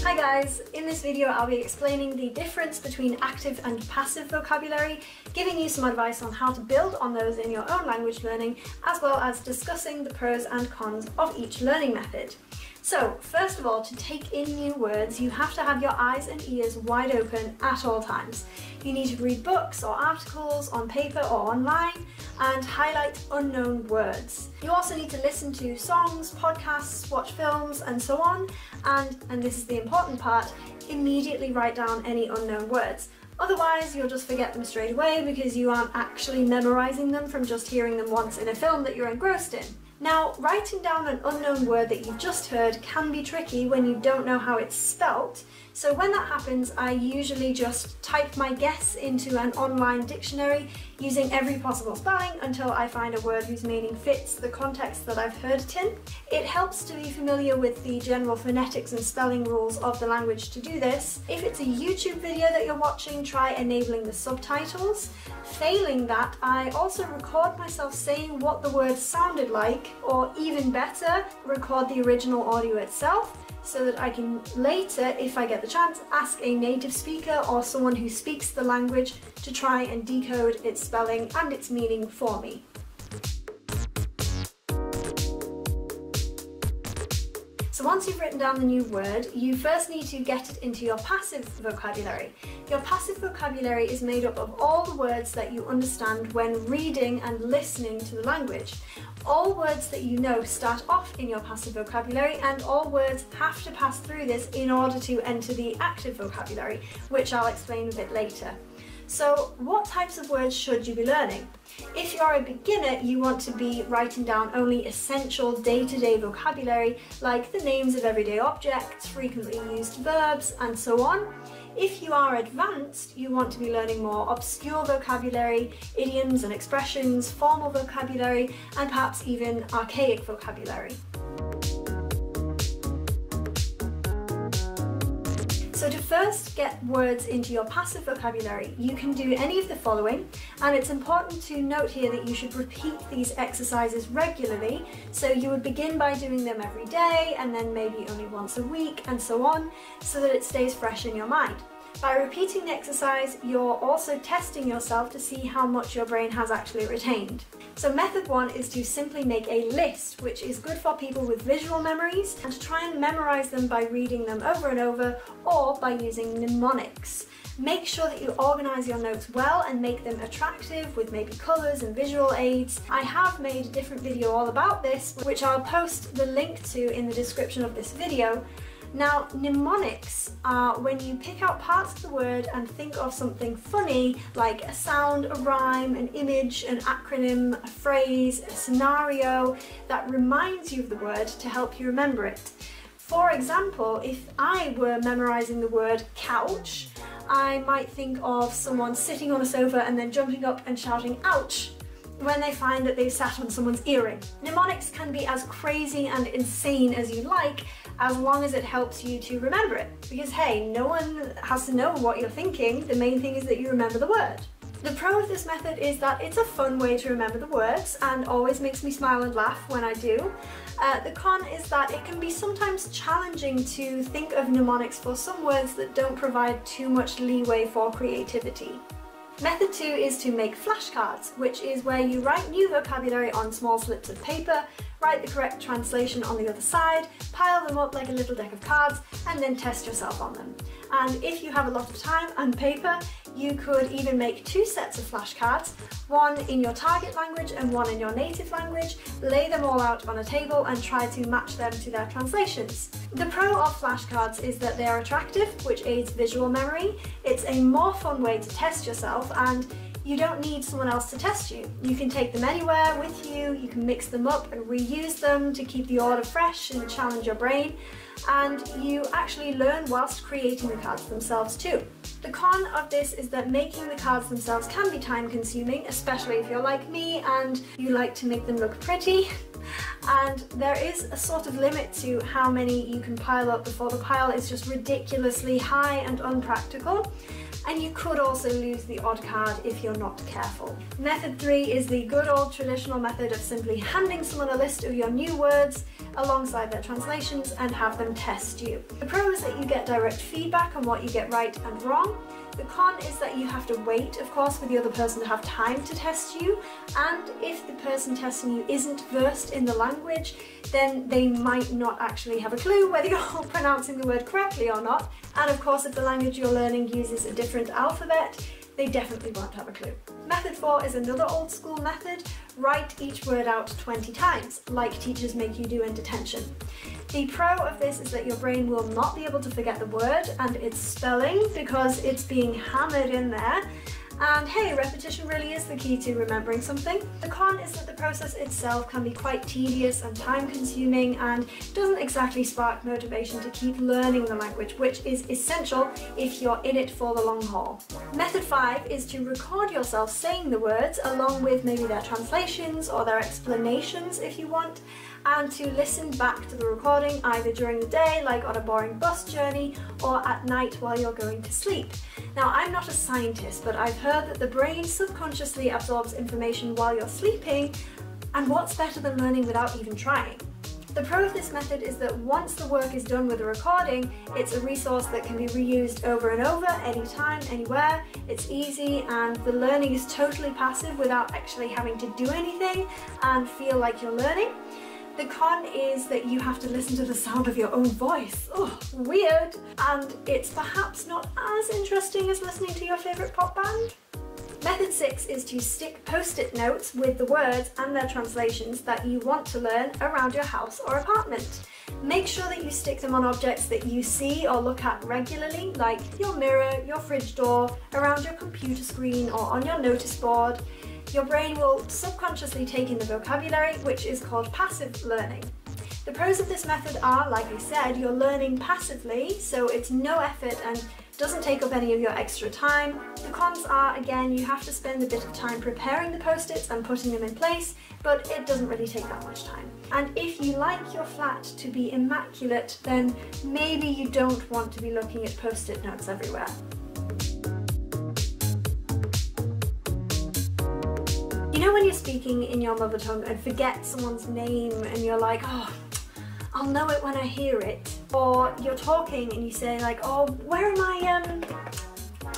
Hi guys, in this video I'll be explaining the difference between active and passive vocabulary, giving you some advice on how to build on those in your own language learning, as well as discussing the pros and cons of each learning method. So, first of all, to take in new words, you have to have your eyes and ears wide open at all times. You need to read books or articles on paper or online and highlight unknown words. You also need to listen to songs, podcasts, watch films and so on, and this is the important part, immediately write down any unknown words. Otherwise, you'll just forget them straight away because you aren't actually memorising them from just hearing them once in a film that you're engrossed in. Now, writing down an unknown word that you've just heard can be tricky when you don't know how it's spelt. So when that happens, I usually just type my guess into an online dictionary using every possible spelling until I find a word whose meaning fits the context that I've heard it in. It helps to be familiar with the general phonetics and spelling rules of the language to do this. If it's a YouTube video that you're watching, try enabling the subtitles. Failing that, I also record myself saying what the word sounded like, or even better, record the original audio itself, so that I can later, if I get the chance, ask a native speaker or someone who speaks the language to try and decode its spelling and its meaning for me. So once you've written down the new word, you first need to get it into your passive vocabulary. Your passive vocabulary is made up of all the words that you understand when reading and listening to the language. All words that you know start off in your passive vocabulary, and all words have to pass through this in order to enter the active vocabulary, which I'll explain a bit later. So what types of words should you be learning? If you're a beginner, you want to be writing down only essential day-to-day vocabulary, like the names of everyday objects, frequently used verbs, and so on. If you are advanced, you want to be learning more obscure vocabulary, idioms and expressions, formal vocabulary, and perhaps even archaic vocabulary. So to first get words into your passive vocabulary, you can do any of the following, and it's important to note here that you should repeat these exercises regularly. So you would begin by doing them every day, and then maybe only once a week, and so on, so that it stays fresh in your mind. By repeating the exercise, you're also testing yourself to see how much your brain has actually retained. So method one is to simply make a list, which is good for people with visual memories, and to try and memorize them by reading them over and over, or by using mnemonics. Make sure that you organize your notes well and make them attractive with maybe colors and visual aids. I have made a different video all about this, which I'll post the link to in the description of this video. Now, mnemonics are when you pick out parts of the word and think of something funny, like a sound, a rhyme, an image, an acronym, a phrase, a scenario that reminds you of the word to help you remember it. For example, if I were memorizing the word couch, I might think of someone sitting on a sofa and then jumping up and shouting ouch when they find that they've sat on someone's earring. Mnemonics can be as crazy and insane as you like, as long as it helps you to remember it. Because hey, no one has to know what you're thinking, the main thing is that you remember the word. The pro of this method is that it's a fun way to remember the words and always makes me smile and laugh when I do. The con is that it can be sometimes challenging to think of mnemonics for some words that don't provide too much leeway for creativity. Method 2 is to make flashcards, which is where you write new vocabulary on small slips of paper, write the correct translation on the other side, pile them up like a little deck of cards, and then test yourself on them. And if you have a lot of time and paper, you could even make 2 sets of flashcards, one in your target language and one in your native language, lay them all out on a table and try to match them to their translations. The pro of flashcards is that they are attractive, which aids visual memory. It's a more fun way to test yourself, and you don't need someone else to test you. You can take them anywhere with you, you can mix them up and reuse them to keep the order fresh and challenge your brain, and you actually learn whilst creating the cards themselves too. The con of this is that making the cards themselves can be time consuming, especially if you're like me and you like to make them look pretty. And there is a sort of limit to how many you can pile up before the pile is just ridiculously high and unpractical. And you could also lose the odd card if you're not careful. Method 3 is the good old traditional method of simply handing someone a list of your new words, alongside their translations and have them test you. The pro is that you get direct feedback on what you get right and wrong. The con is that you have to wait, of course, for the other person to have time to test you, and if the person testing you isn't versed in the language, then they might not actually have a clue whether you're pronouncing the word correctly or not. And of course, if the language you're learning uses a different alphabet, they definitely won't have a clue. Method 4 is another old school method. Write each word out 20 times, like teachers make you do in detention. The pro of this is that your brain will not be able to forget the word and its spelling because it's being hammered in there. And hey, repetition really is the key to remembering something. The con is that the process itself can be quite tedious and time-consuming and doesn't exactly spark motivation to keep learning the language, which is essential if you're in it for the long haul. Method 5 is to record yourself saying the words along with maybe their translations or their explanations if you want, and to listen back to the recording either during the day, like on a boring bus journey, or at night while you're going to sleep. Now, I'm not a scientist, but I've heard that the brain subconsciously absorbs information while you're sleeping, and what's better than learning without even trying? The pro of this method is that once the work is done with the recording, it's a resource that can be reused over and over, anytime, anywhere. It's easy and the learning is totally passive without actually having to do anything and feel like you're learning. The con is that you have to listen to the sound of your own voice. Oh, weird. And it's perhaps not as interesting as listening to your favourite pop band. Method 6 is to stick post-it notes with the words and their translations that you want to learn around your house or apartment. Make sure that you stick them on objects that you see or look at regularly, like your mirror, your fridge door, around your computer screen or on your notice board. Your brain will subconsciously take in the vocabulary, which is called passive learning. The pros of this method are, like I said, you're learning passively, so it's no effort and doesn't take up any of your extra time. The cons are, again, you have to spend a bit of time preparing the post-its and putting them in place, but it doesn't really take that much time. And if you like your flat to be immaculate, then maybe you don't want to be looking at post-it notes everywhere. You know when you're speaking in your mother tongue and forget someone's name and you're like, oh, I'll know it when I hear it. Or you're talking and you say like, oh, where am I,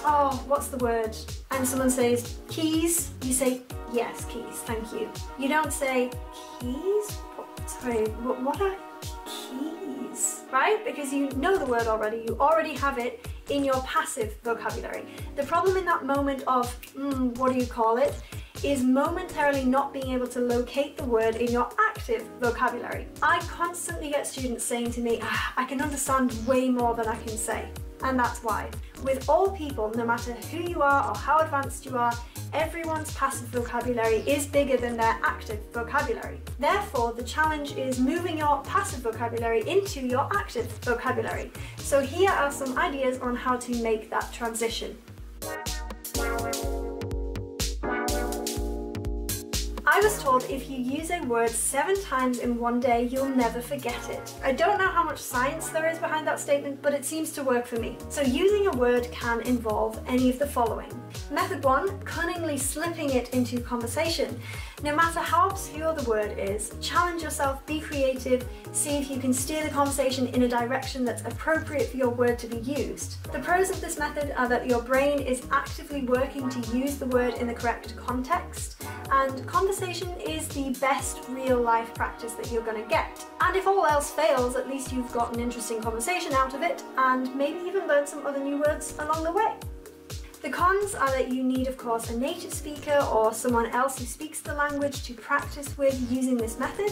oh, what's the word? And someone says, keys. You say, yes, keys, thank you. You don't say, keys? Sorry, what are keys? Right? Because you know the word already, you already have it in your passive vocabulary. The problem in that moment of, what do you call it? Is momentarily not being able to locate the word in your active vocabulary. I constantly get students saying to me, I can understand way more than I can say. And that's why. With all people, no matter who you are or how advanced you are, everyone's passive vocabulary is bigger than their active vocabulary. Therefore, the challenge is moving your passive vocabulary into your active vocabulary. So here are some ideas on how to make that transition. I was told if you use a word 7 times in one day, you'll never forget it. I don't know how much science there is behind that statement, but it seems to work for me. So using a word can involve any of the following. Method 1, cunningly slipping it into conversation. No matter how obscure the word is, challenge yourself, be creative, see if you can steer the conversation in a direction that's appropriate for your word to be used. The pros of this method are that your brain is actively working to use the word in the correct context, and conversation is the best real-life practice that you're going to get. And if all else fails, at least you've got an interesting conversation out of it, and maybe even learned some other new words along the way. The cons are that you need, of course, a native speaker or someone else who speaks the language to practice with using this method,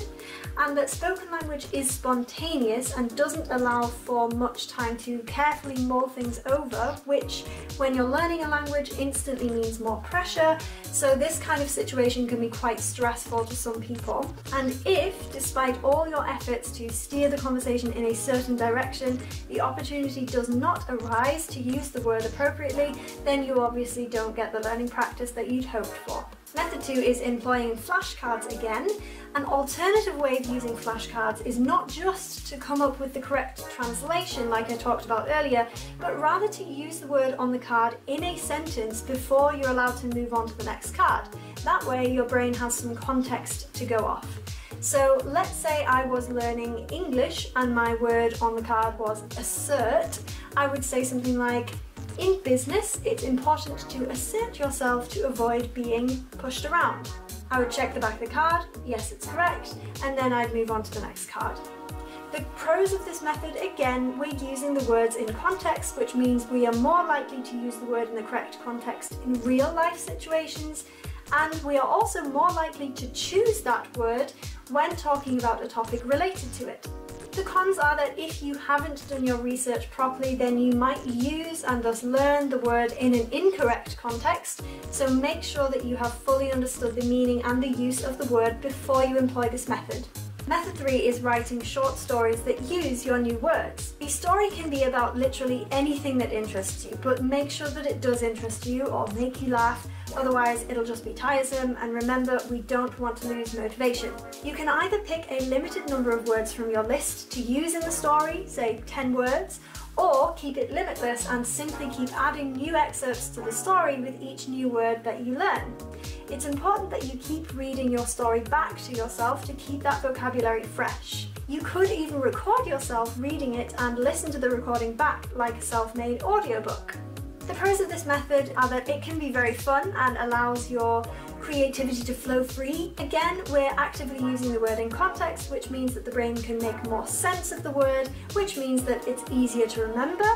and that spoken language is spontaneous and doesn't allow for much time to carefully mull things over, which, when you're learning a language, instantly means more pressure, so this kind of situation can be quite stressful to some people. And if, despite all your efforts to steer the conversation in a certain direction, the opportunity does not arise to use the word appropriately, then you obviously don't get the learning practice that you'd hoped for. Method 2 is employing flashcards again. An alternative way of using flashcards is not just to come up with the correct translation like I talked about earlier, but rather to use the word on the card in a sentence before you're allowed to move on to the next card. That way your brain has some context to go off. So let's say I was learning English and my word on the card was assert. I would say something like, in business, it's important to assert yourself to avoid being pushed around. I would check the back of the card, yes, it's correct, and then I'd move on to the next card. The pros of this method, again, we're using the words in context, which means we are more likely to use the word in the correct context in real life situations, and we are also more likely to choose that word when talking about a topic related to it. The cons are that if you haven't done your research properly, then you might use and thus learn the word in an incorrect context, so make sure that you have fully understood the meaning and the use of the word before you employ this method. Method 3 is writing short stories that use your new words. A story can be about literally anything that interests you, but make sure that it does interest you or make you laugh, otherwise it'll just be tiresome, and remember, we don't want to lose motivation. You can either pick a limited number of words from your list to use in the story, say 10 words, or keep it limitless and simply keep adding new excerpts to the story with each new word that you learn. It's important that you keep reading your story back to yourself to keep that vocabulary fresh. You could even record yourself reading it and listen to the recording back like a self-made audiobook. The pros of this method are that it can be very fun and allows your creativity to flow free. Again, we're actively using the word in context, which means that the brain can make more sense of the word, which means that it's easier to remember.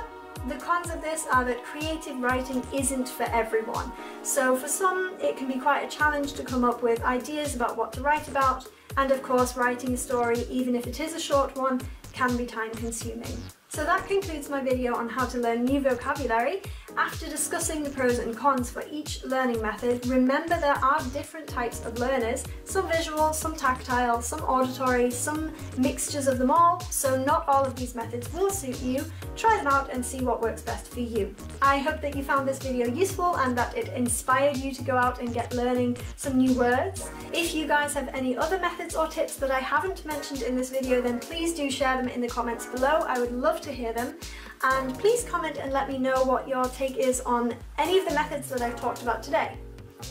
The cons of this are that creative writing isn't for everyone. So for some, it can be quite a challenge to come up with ideas about what to write about. And of course, writing a story, even if it is a short one, can be time consuming. So that concludes my video on how to learn new vocabulary. After discussing the pros and cons for each learning method, remember there are different types of learners, some visual, some tactile, some auditory, some mixtures of them all, so not all of these methods will suit you. Try them out and see what works best for you. I hope that you found this video useful and that it inspired you to go out and get learning some new words. If you guys have any other methods or tips that I haven't mentioned in this video, then please do share them in the comments below. I would love to hear them. And please comment and let me know what your take is on any of the methods that I've talked about today.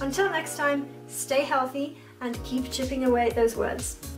Until next time, stay healthy and keep chipping away at those words.